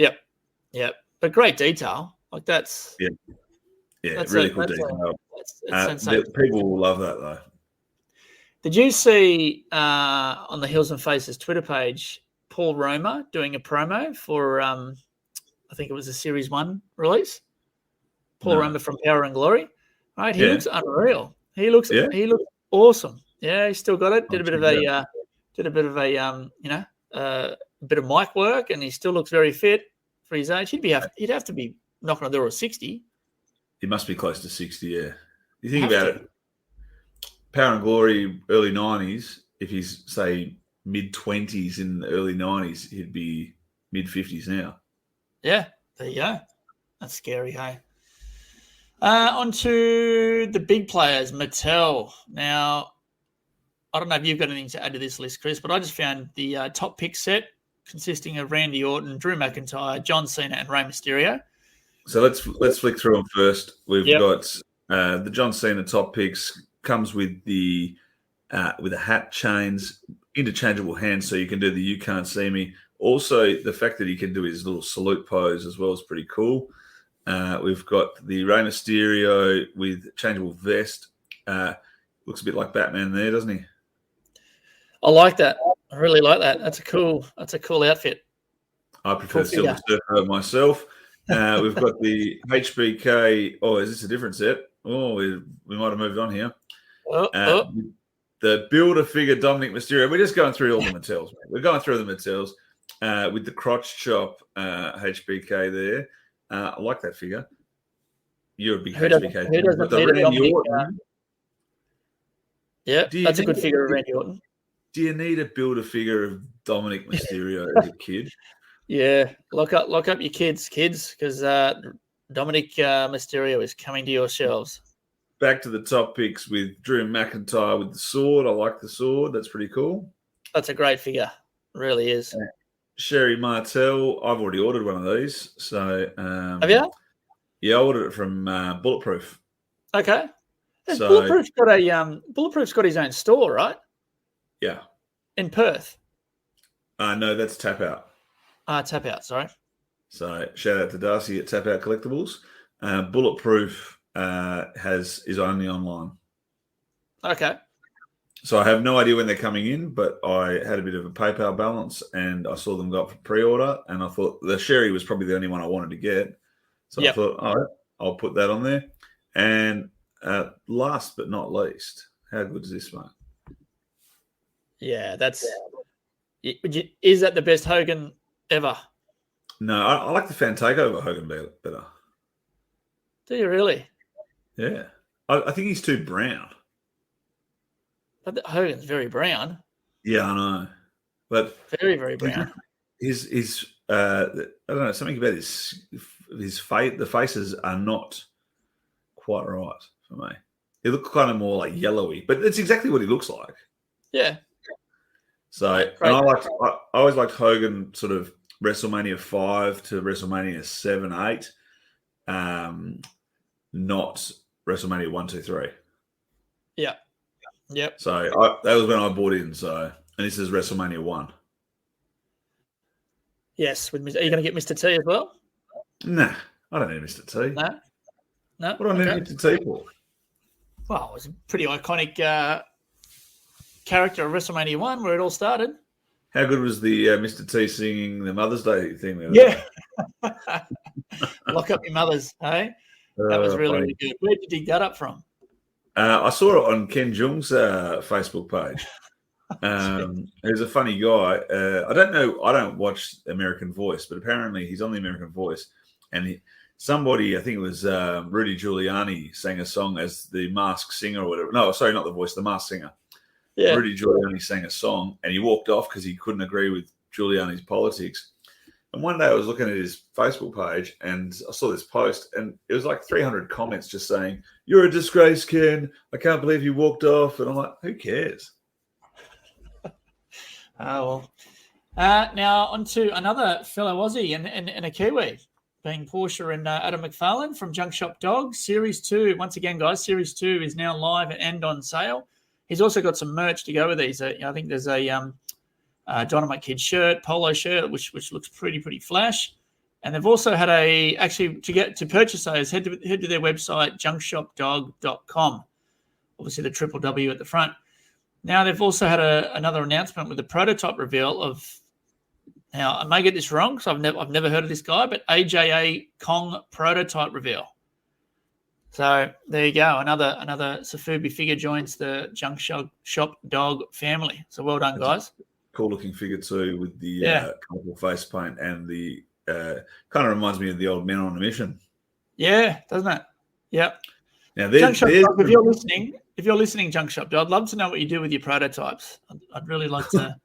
Yep. Yep. But great detail. Like that's really cool detail. That's sensational. People will love that though. Did you see on the Hills and Faces Twitter page Paul Roma doing a promo for I think it was a Series 1 release? Paul Roma from Power and Glory. Right? He looks unreal. He looks awesome. Yeah, he's still got it. Did a bit of a bit of mic work, and he still looks very fit for his age. He'd have to be knocking on the door of 60. He must be close to 60, yeah. You think about it, Power and Glory, early 90s, if he's, say, mid-20s in the early 90s, he'd be mid-50s now. Yeah, there you go. That's scary, hey? On to the big players, Mattel. Now, I don't know if you've got anything to add to this list, Chris, but I just found the top pick set consisting of Randy Orton, Drew McIntyre, John Cena, and Rey Mysterio. So let's flick through them first. We've got the John Cena top picks comes with the with the hat chains, interchangeable hands, so you can do the "You Can't See Me." Also, the fact that he can do his little salute pose as well is pretty cool. We've got the Rey Mysterio with changeable vest. Looks a bit like Batman there, doesn't he? I like that. I really like that. That's a cool outfit. I prefer Silver Surfer myself. We've got the HBK. Oh, is this a different set? Oh, we might have moved on here. The Build-A-Figure Dominic Mysterio. We're just going through all the Mattels. Mate. We're going through the Mattels with the crotch chop HBK there. I like that figure. You're a big HBK. Who doesn't need Randy Orton? Yeah, that's a good figure of Randy Orton. Do you need a Build-A-Figure of Dominic Mysterio as a kid? Yeah, lock up your kids, because Dominic Mysterio is coming to your shelves. Back to the top picks with Drew McIntyre with the sword. I like the sword. That's pretty cool. That's a great figure. It really is. Sherry Martel. I've already ordered one of these. So have you? Yeah, I ordered it from Bulletproof. Okay. Bulletproof's got his own store, right? Yeah. In Perth. No, that's Tap Out. Tap Out, sorry. So shout out to Darcy at Tap Out Collectibles. Bulletproof is only online. Okay. So I have no idea when they're coming in, but I had a bit of a PayPal balance and I saw them go up for pre-order, and I thought the Sherry was probably the only one I wanted to get. So I thought, all right, I'll put that on there. And last but not least, how good is this one? Yeah, is that the best Hogan ever? No, I like the Fan Takeover Hogan better. Do you really? Yeah. I think he's too brown. But Hogan's very brown. Yeah, I know. But very, very brown. His I don't know, something about his face. The faces are not quite right for me. He looks kind of more like yellowy, but it's exactly what he looks like. Yeah. So, and I always liked Hogan sort of WrestleMania 5 to WrestleMania 7, 8, not WrestleMania 1, 2, 3. Yeah. Yep. So that was when I bought in. So, and this is WrestleMania 1. Yes. Are you going to get Mr. T as well? Nah, I don't need Mr. T. No. What do I need Mr. T for? Well, it was a pretty iconic character of WrestleMania 1 where it all started. How good was the Mr. T singing the Mother's Day thing? Yeah. Lock up your mothers, hey? That was really good. Where did you dig that up from? I saw it on Ken Jeong's Facebook page. He's a funny guy. I don't know. I don't watch American Voice, but apparently he's on the American Voice. And somebody, I think it was Rudy Giuliani, sang a song as the Masked Singer or whatever. No, sorry, not the Voice, the Masked Singer. Yeah. Rudy Giuliani sang a song and he walked off because he couldn't agree with Giuliani's politics. And one day I was looking at his Facebook page and I saw this post and it was like 300 comments just saying, "You're a disgrace, Ken. I can't believe you walked off." And I'm like, who cares? Oh, well. Now on to another fellow Aussie and a Kiwi, being Portia and Adam McFarlane from Junk Shop Dogs. Series 2, once again, guys, Series 2 is now live and on sale. He's also got some merch to go with these. I think there's a Dynamite Kid shirt, polo shirt, which looks pretty flash. And they've also had to purchase those, head to their website, junkshopdog.com. Obviously the triple W at the front. Now they've also had another announcement with the prototype reveal of, now I may get this wrong because I've never heard of this guy, but AJA Kong prototype reveal. So there you go. Another Safubi figure joins the Junk Shop Dog family. So well done, guys. Cool looking figure too, with the colourful face paint, and the kind of reminds me of the old Men on a Mission. Yeah, doesn't it? Yep. Now, Junk Shop Dog, if you're listening, Junk Shop Dog, I'd love to know what you do with your prototypes. I'd really like to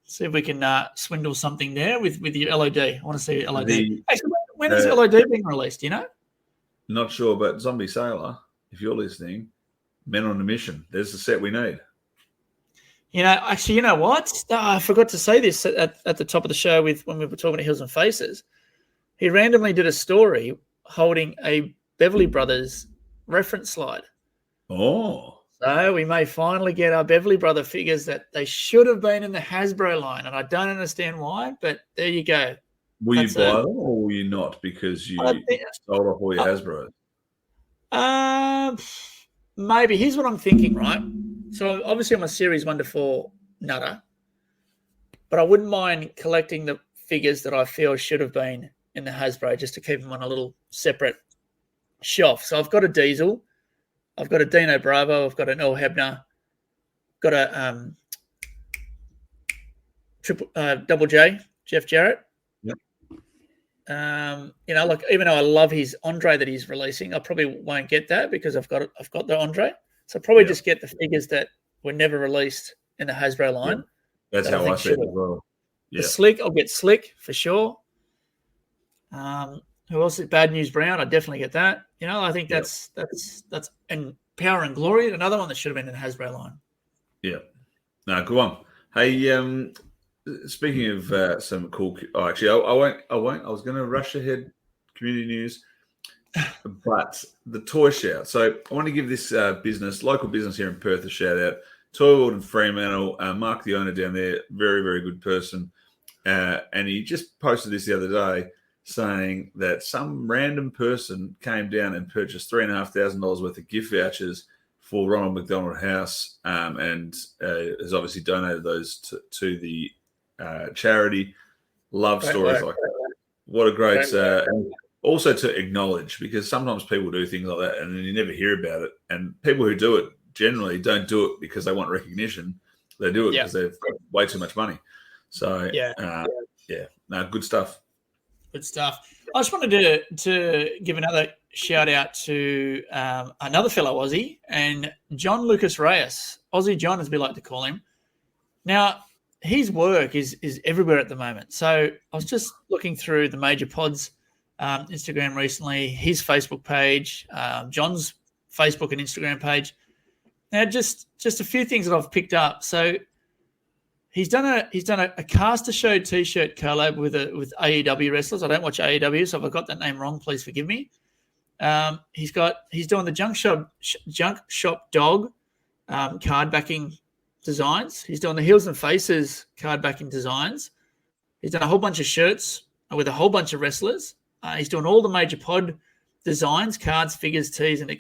see if we can swindle something there with your LOD. I want to see LOD. Actually, when is LOD being released? Do you know? Not sure, but Zombie Sailor, if you're listening, Men on a Mission, there's the set we need. You know, actually, you know what? I forgot to say this at the top of the show when we were talking to Hills and Faces. He randomly did a story holding a Beverly Brothers reference slide. Oh. So we may finally get our Beverly Brother figures that they should have been in the Hasbro line, and I don't understand why, but there you go. Will you buy them or will you not, because you sold off all your Hasbros? Maybe. Here's what I'm thinking, right? So obviously I'm a Series 1 to 4 nutter, but I wouldn't mind collecting the figures that I feel should have been in the Hasbro just to keep them on a little separate shelf. So I've got a Diesel, I've got a Dino Bravo, I've got an Earl Hebner, got a Double J, Jeff Jarrett. You know, like, even though I love his Andre that he's releasing, I probably won't get that because I've got the Andre. So I'll probably just get the figures that were never released in the Hasbro line. Yeah. That's how I see it as well. Yeah. The Slick, I'll get Slick for sure. Who else? Bad News Brown, I definitely get that. You know, I think that's and Power and Glory, another one that should have been in the Hasbro line. Yeah. No, go on. Hey, speaking of some cool, actually, I won't. I was going to rush ahead. Community news, but the toy shout. So I want to give this local business here in Perth, a shout out. Toy World in Fremantle. Mark, the owner down there, very, very good person, and he just posted this the other day saying that some random person came down and purchased $3,500 worth of gift vouchers for Ronald McDonald House, and has obviously donated those to the charity. Love stories like that. What a great and also to acknowledge, because sometimes people do things like that and then you never hear about it, and people who do it generally don't do it because they want recognition. They do it because they've got way too much money. So good stuff. Good stuff. I just wanted to give another shout out to another fellow Aussie, and John Lucas Reyes, Aussie John as we like to call him. Now, his work is everywhere at the moment. So I was just looking through the Major Pods Instagram recently, his Facebook page, John's Facebook and Instagram page. Now, just a few things that I've picked up. So he's done a Caster Show T-shirt collab with AEW wrestlers. I don't watch AEW, so if I got that name wrong, please forgive me. He's doing the Junk Shop Dog card backing designs. He's doing the Heels and Faces card backing designs. He's done a whole bunch of shirts with a whole bunch of wrestlers. He's doing all the Major Pod designs, cards, figures, tees, and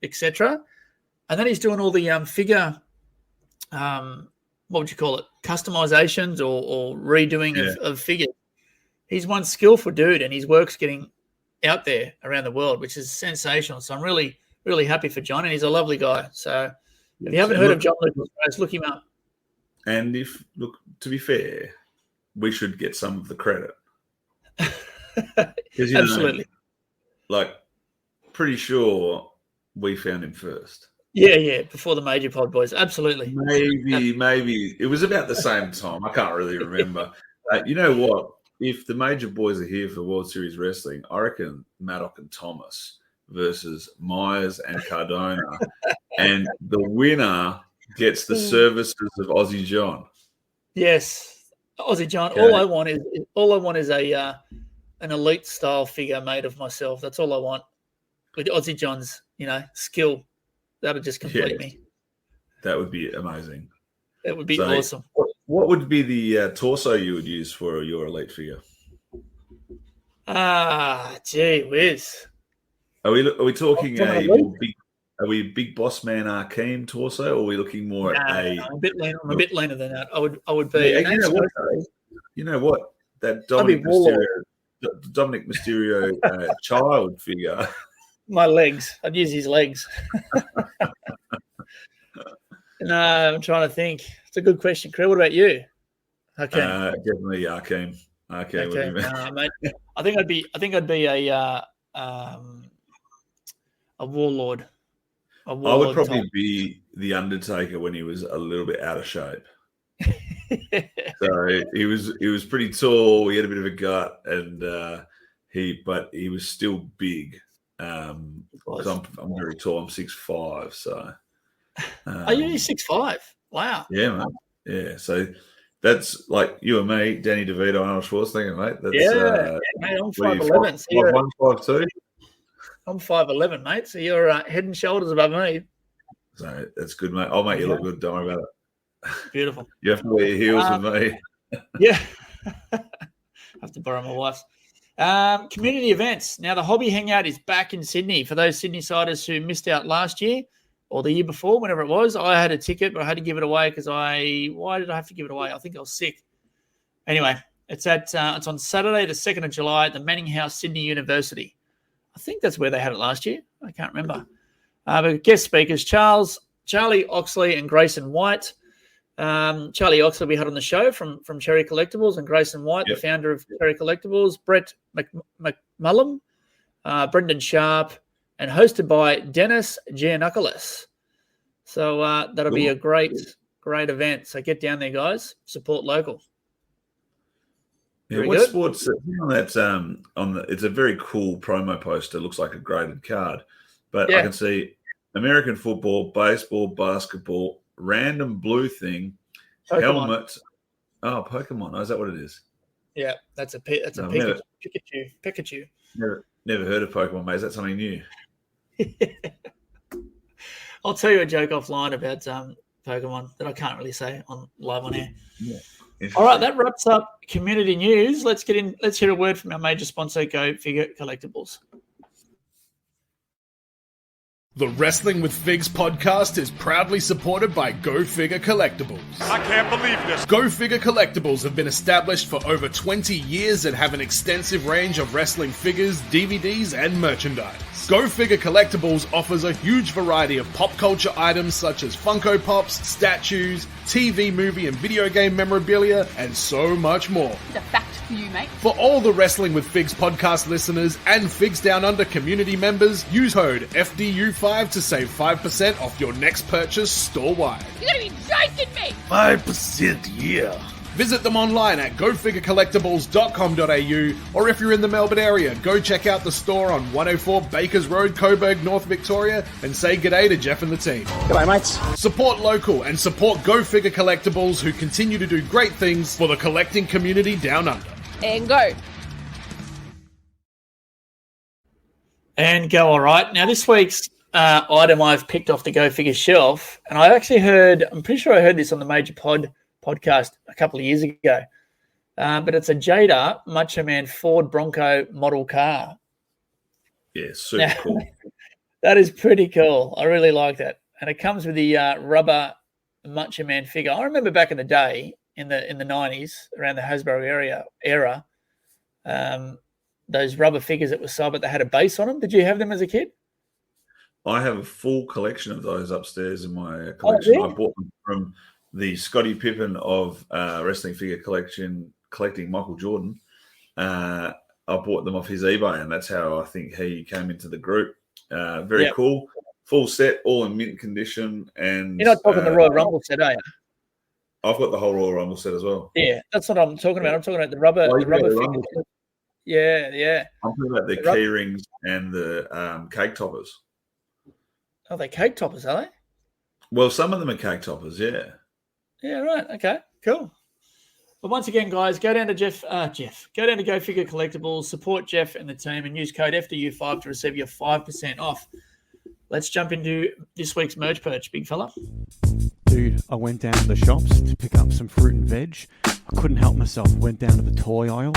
etc. And then he's doing all the figure, what would you call it, customizations or redoing of figures. He's one skillful dude, and his work's getting out there around the world, which is sensational. So I'm really, really happy for John, and he's a lovely guy. So if you haven't heard of John Lucas, look him up. And to be fair, we should get some of the credit. Absolutely. Pretty sure we found him first. Yeah, before the Major Pod boys. Absolutely. Maybe. It was about the same time. I can't really remember. You know what? If the Major boys are here for World Series Wrestling, I reckon Maddock and Thomas versus Myers and Cardona, and the winner gets the services of Aussie John. Yes, Aussie John. Okay. All I want is a an elite style figure made of myself. That's all I want. With Aussie John's, skill, that would just complete me. That would be amazing. That would be awesome. What would be the torso you would use for your elite figure? Gee whiz. Are we talking From a a week? more big? Are we big boss man Akeem torso, or are we looking more at a? I'm a bit leaner. I'm a bit leaner than that. I would be. Yeah, And actually, you know what? That I'd be Dominic warlord. Mysterio child figure. My legs. I'd use his legs. No, I'm trying to think. It's a good question, Creel. What about you? Okay. Definitely Akeem. Okay, Okay, mate. I think I'd be a warlord. I would probably type. be the Undertaker when he was a little bit out of shape. So he was pretty tall. He had a bit of a gut, and he was still big. Because I'm very tall. I'm 6'5", so. Are you 6'5"? Wow. Yeah, mate. Yeah, so that's like you and me, Danny DeVito, Arnold Schwarzenegger, mate. That's, mate, I'm what are you, 5'11". So 5'1", 5'2"? I'm 5'11", mate. So you're head and shoulders above me. So that's good, mate. I'll make you look good. Don't worry about it. Beautiful. You have to wear your heels with me. Yeah. I have to borrow my wife's. Community events. Now, the Hobby Hangout is back in Sydney. For those Sydney-siders who missed out last year or the year before, whenever it was, I had a ticket, but I had to give it away because why did I have to give it away? I think I was sick. Anyway, it's on Saturday, the 2nd of July at the Manning House, Sydney University. I think that's where they had it last year. I can't remember. But guest speakers, Charlie Oxley and Grayson White. Charlie Oxley we had on the show from Cherry Collectibles, and Grayson White, the founder of Cherry Collectibles, Brett McMullen, Brendan Sharp, and hosted by Dennis Giannakoulis. So that'll be a great event. So get down there, guys. Support local. Yeah, what sports on that? It's a very cool promo poster. Looks like a graded card, but I can see American football, baseball, basketball, random blue thing, Pokemon. helmet. Oh, Pokemon! Oh, is that what it is? Yeah, that's a Pikachu. Pikachu. Never heard of Pokemon, mate. Is that something new? I'll tell you a joke offline about Pokemon that I can't really say live on air. Yeah. All right, that wraps up community news. Let's hear a word from our major sponsor, Go Figure Collectibles. The Wrestling with Figs podcast is proudly supported by Go Figure Collectibles. I can't believe this. Go Figure Collectibles have been established for over 20 years and have an extensive range of wrestling figures, DVDs, and merchandise. Go Figure Collectibles offers a huge variety of pop culture items such as Funko Pops, statues, TV, movie, and video game memorabilia, and so much more. The fact for you, mate. For all the Wrestling with Figs podcast listeners and Figs Down Under community members, use code FDU5 to save 5% off your next purchase store-wide. You're gonna be joking me! 5%, yeah. Visit them online at gofigurecollectibles.com.au, or if you're in the Melbourne area, go check out the store on 104 Bakers Road, Coburg, North Victoria, and say g'day to Jeff and the team. G'day, mates. Support local and support Go Figure Collectibles, who continue to do great things for the collecting community down under. And go. And go, all right. Now, this week's item I've picked off the Go Figure shelf, and I'm pretty sure I heard this on the Major podcast a couple of years ago, but it's a Jada Macho Man Ford Bronco model car. Yeah, super cool. That is pretty cool. I really like that. And it comes with the rubber Macho Man figure. I remember back in the day, in the 90s, around the Hasbro era, those rubber figures that were sold, but they had a base on them. Did you have them as a kid? I have a full collection of those upstairs in my collection. Oh, really? I bought them from the Scottie Pippen of wrestling figure collecting Michael Jordan. I bought them off his eBay, and that's how I think he came into the group. Very cool. Full set, all in mint condition. And you're not talking the Royal Rumble set, are you? I've got the whole Royal Rumble set as well. Yeah, that's what I'm talking about. I'm talking about the rubber figure. Yeah. I'm talking about the key rings and the cake toppers. Oh, they're cake toppers, are they? Well, some of them are cake toppers, yeah. Yeah, right. Okay, cool. But once again, guys, go down to Go down to Go Figure Collectibles, support Jeff and the team, and use code FDU5 to receive your 5% off. Let's jump into this week's merch purge, big fella. Dude, I went down to the shops to pick up some fruit and veg. I couldn't help myself. Went down to the toy aisle,